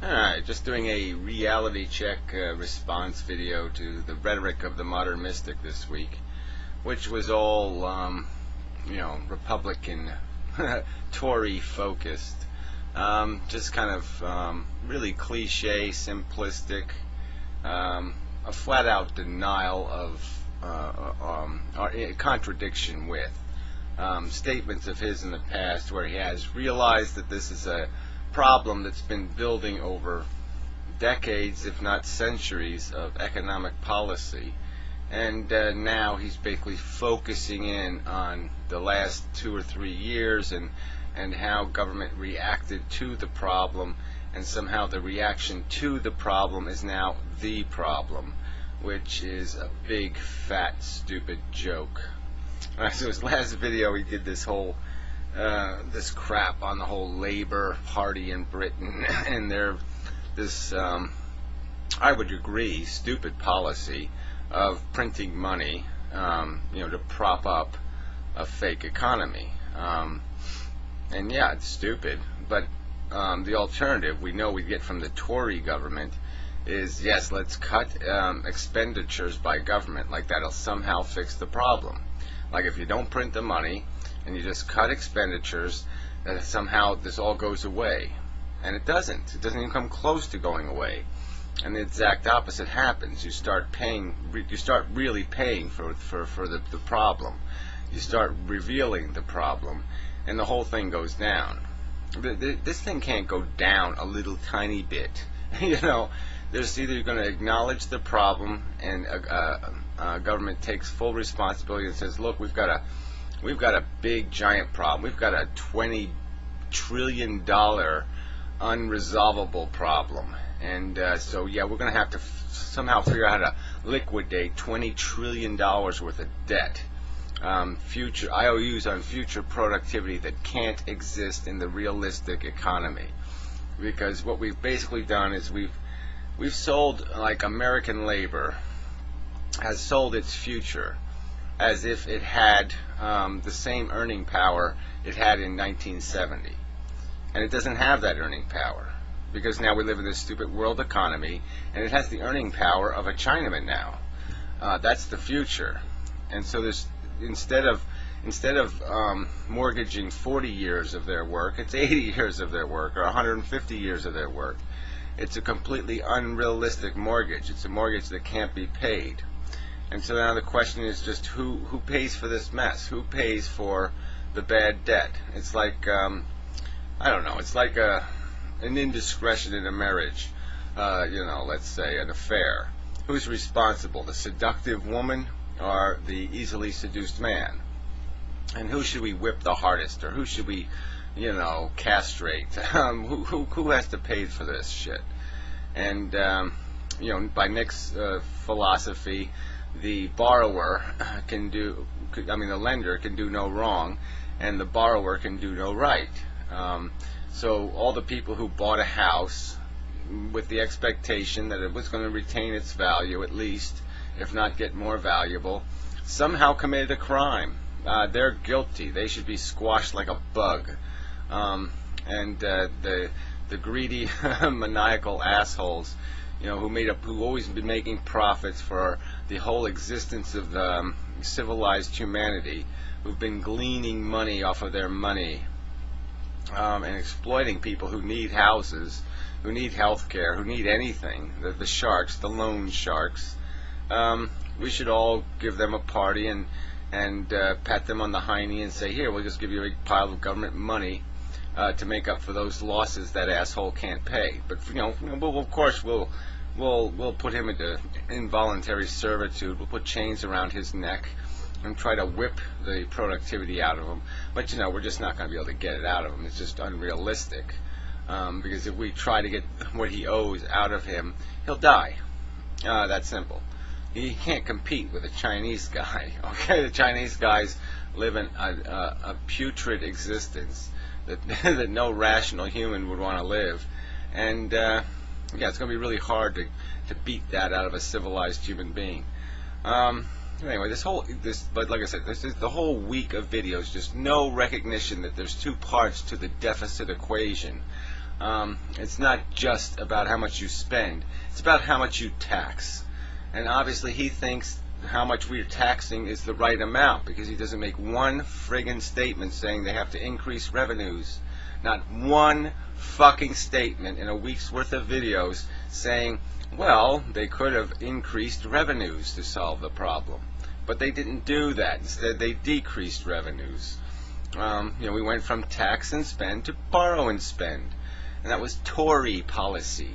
Alright, just doing a reality check response video to the rhetoric of the modern mystic this week, which was all, Republican, Tory focused. Just kind of really cliche, simplistic, a flat out denial of, or contradiction with statements of his in the past where he has realized that this is a problem that's been building over decades, if not centuries, of economic policy, and now he's basically focusing in on the last 2 or 3 years and how government reacted to the problem, and somehow the reaction to the problem is now the problem, which is a big, fat, stupid joke. So his last video, he did this whole this crap on the whole Labour Party in Britain and this I would agree, stupid policy of printing money, to prop up a fake economy. And yeah, it's stupid, but the alternative we know we get from the Tory government is, yes, let's cut expenditures by government, like that'll somehow fix the problem. Like if you don't print the money and you just cut expenditures, that somehow this all goes away. And it doesn't. It doesn't even come close to going away. And the exact opposite happens. You start paying. You start really paying for the problem. You start revealing the problem, and the whole thing goes down. This thing can't go down a little tiny bit. There's either you're going to acknowledge the problem, and government takes full responsibility and says, look, we've got a big giant problem. We've got a $20 trillion unresolvable problem, and so yeah, we're going to have to somehow figure out how to liquidate $20 trillion worth of debt, future IOUs on future productivity that can't exist in the realistic economy. Because what we've basically done is we've sold, like American labor has sold its future as if it had the same earning power it had in 1970. And it doesn't have that earning power, because now we live in this stupid world economy, and it has the earning power of a Chinaman now. That's the future. And so there's, instead of mortgaging 40 years of their work, it's 80 years of their work, or 150 years of their work. It's a completely unrealistic mortgage. It's a mortgage that can't be paid. And so now the question is just who pays for this mess? Who pays for the bad debt? It's like, I don't know, it's like an indiscretion in a marriage, let's say an affair. Who's responsible, the seductive woman or the easily seduced man? And who should we whip the hardest, or who should we, castrate? Who has to pay for this shit? And, by Nick's philosophy, the borrower the lender can do no wrong, and the borrower can do no right. So all the people who bought a house with the expectation that it was going to retain its value, at least, if not get more valuable, somehow committed a crime. They're guilty. They should be squashed like a bug. And the greedy, maniacal assholes, who always been making profits for the whole existence of civilized humanity, who've been gleaning money off of their money, and exploiting people who need houses, who need health care, who need anything. The sharks, the loan sharks. We should all give them a party and pat them on the hiney and say, here, we'll just give you a big pile of government money to make up for those losses that asshole can't pay. But of course we'll put him into involuntary servitude. We'll put chains around his neck and try to whip the productivity out of him. But we're just not going to be able to get it out of him. It's just unrealistic. Because if we try to get what he owes out of him, he'll die. That's simple. He can't compete with a Chinese guy. Okay, the Chinese guys live in a putrid existence that no rational human would want to live, and it's going to be really hard to beat that out of a civilized human being. Anyway, but like I said, this is the whole week of videos, just no recognition that there's two parts to the deficit equation. It's not just about how much you spend. It's about how much you tax. And obviously he thinks how much we're taxing is the right amount, because he doesn't make one friggin' statement saying they have to increase revenues. Not one fucking statement in a week's worth of videos saying, well, they could have increased revenues to solve the problem. But they didn't do that. Instead, they decreased revenues. We went from tax and spend to borrow and spend. And that was Tory policy.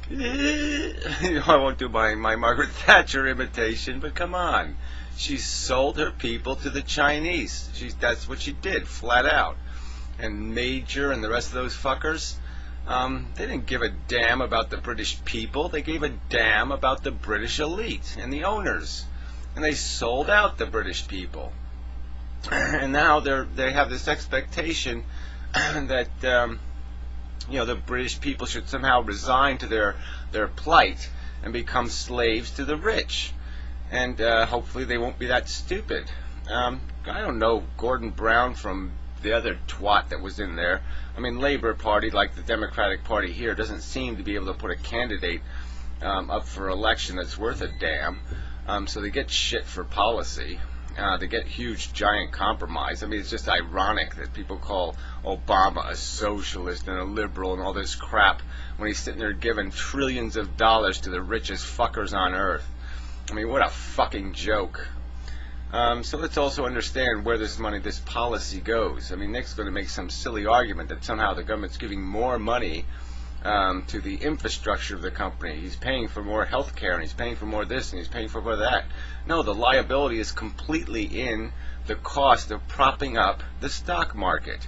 I won't do my Margaret Thatcher imitation, but come on. She sold her people to the Chinese. That's what she did, flat out. And Major and the rest of those fuckers, they didn't give a damn about the British people. They gave a damn about the British elite and the owners. And they sold out the British people. And now they have this expectation that the British people should somehow resign to their plight and become slaves to the rich. And hopefully they won't be that stupid. I don't know Gordon Brown from the other twat that was in there. I mean, Labour Party, like the Democratic Party here, doesn't seem to be able to put a candidate up for election that's worth a damn. So they get shit for policy. They get huge, giant compromise. I mean, it's just ironic that people call Obama a socialist and a liberal and all this crap when he's sitting there giving trillions of dollars to the richest fuckers on earth. I mean, what a fucking joke. So let's also understand where this policy goes. I mean, Nick's going to make some silly argument that somehow the government's giving more money to the infrastructure of the company. He's paying for more health care, and he's paying for more this, and he's paying for more that. No, the liability is completely in the cost of propping up the stock market.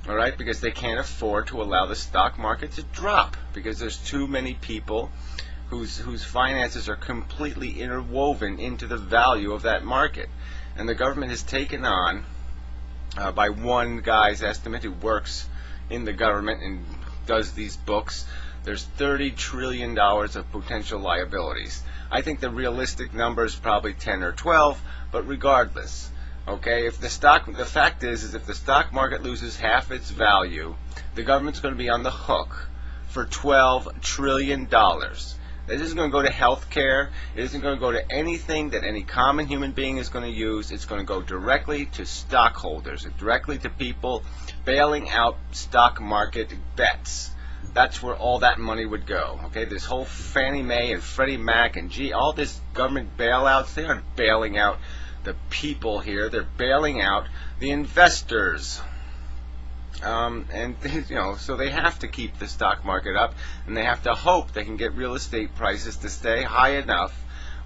All right, because they can't afford to allow the stock market to drop, because there's too many people whose finances are completely interwoven into the value of that market. And the government has taken on, by one guy's estimate who works in the government and does these books, there's $30 trillion of potential liabilities. I think the realistic number is probably 10 or 12, but regardless, okay, the fact is if the stock market loses half its value, the government's going to be on the hook for $12 trillion. It isn't going to go to health care. It isn't going to go to anything that any common human being is going to use. It's going to go directly to stockholders, directly to people bailing out stock market bets. That's where all that money would go. Okay, this whole Fannie Mae and Freddie Mac and all this government bailouts, they aren't bailing out the people here. They're bailing out the investors. So they have to keep the stock market up, and they have to hope they can get real estate prices to stay high enough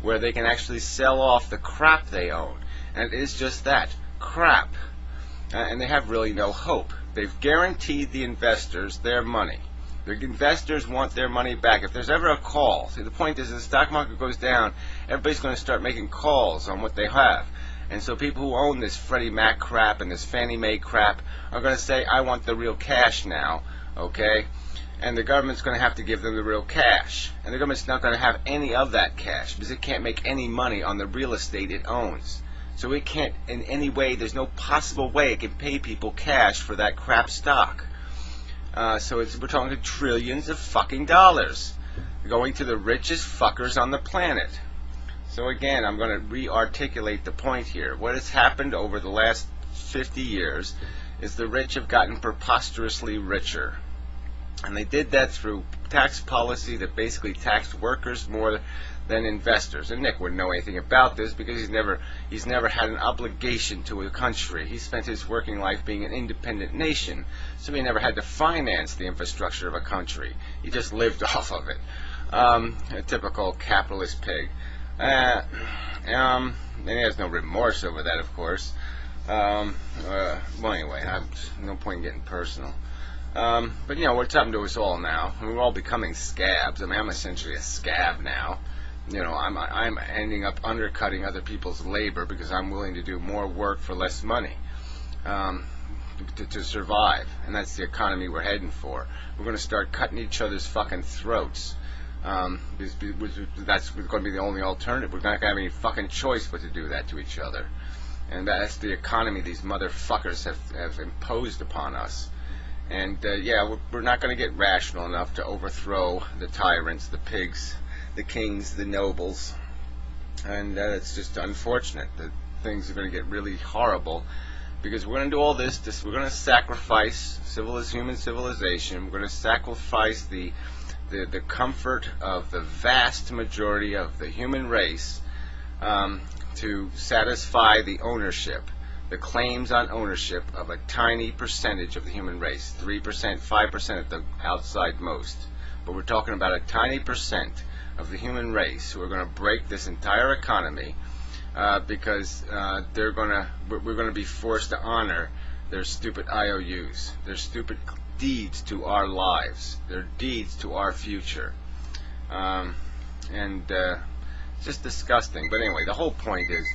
where they can actually sell off the crap they own. And it is just that, crap. And they have really no hope. They've guaranteed the investors their money. The investors want their money back. If there's ever a call, see, the point is, if the stock market goes down, everybody's going to start making calls on what they have. And so people who own this Freddie Mac crap and this Fannie Mae crap are going to say, I want the real cash now, okay? And the government's going to have to give them the real cash. And the government's not going to have any of that cash because it can't make any money on the real estate it owns. So it can't, in any way, there's no possible way it can pay people cash for that crap stock. So we're talking trillions of fucking dollars going to the richest fuckers on the planet. So again, I'm going to re-articulate the point here. What has happened over the last 50 years is the rich have gotten preposterously richer. And they did that through tax policy that basically taxed workers more than investors. And Nick wouldn't know anything about this because he's never had an obligation to a country. He spent his working life being an independent nation, so he never had to finance the infrastructure of a country. He just lived off of it. A typical capitalist pig. And he has no remorse over that, of course. Well, anyway, no point in getting personal. But what's happened to us all now? We're all becoming scabs. I mean, I'm essentially a scab now. I'm ending up undercutting other people's labor because I'm willing to do more work for less money to survive. And that's the economy we're heading for. We're going to start cutting each other's fucking throats. That's going to be the only alternative. We're not going to have any fucking choice but to do that to each other. And that's the economy these motherfuckers have imposed upon us. And yeah, we're not going to get rational enough to overthrow the tyrants, the pigs, the kings, the nobles. And it's just unfortunate that things are going to get really horrible, because we're going to do all this. We're going to sacrifice human civilization. We're going to sacrifice the comfort of the vast majority of the human race to satisfy the claims on ownership of a tiny percentage of the human race, 3%, 5% at the outside most. But we're talking about a tiny percent of the human race who are going to break this entire economy because we're going to be forced to honor their stupid IOUs, their stupid deeds to our lives, their deeds to our future. It's just disgusting. But anyway, the whole point is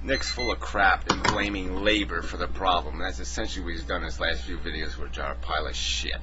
Nick's full of crap and blaming labor for the problem. That's essentially what he's done in his last few videos, which are a pile of shit.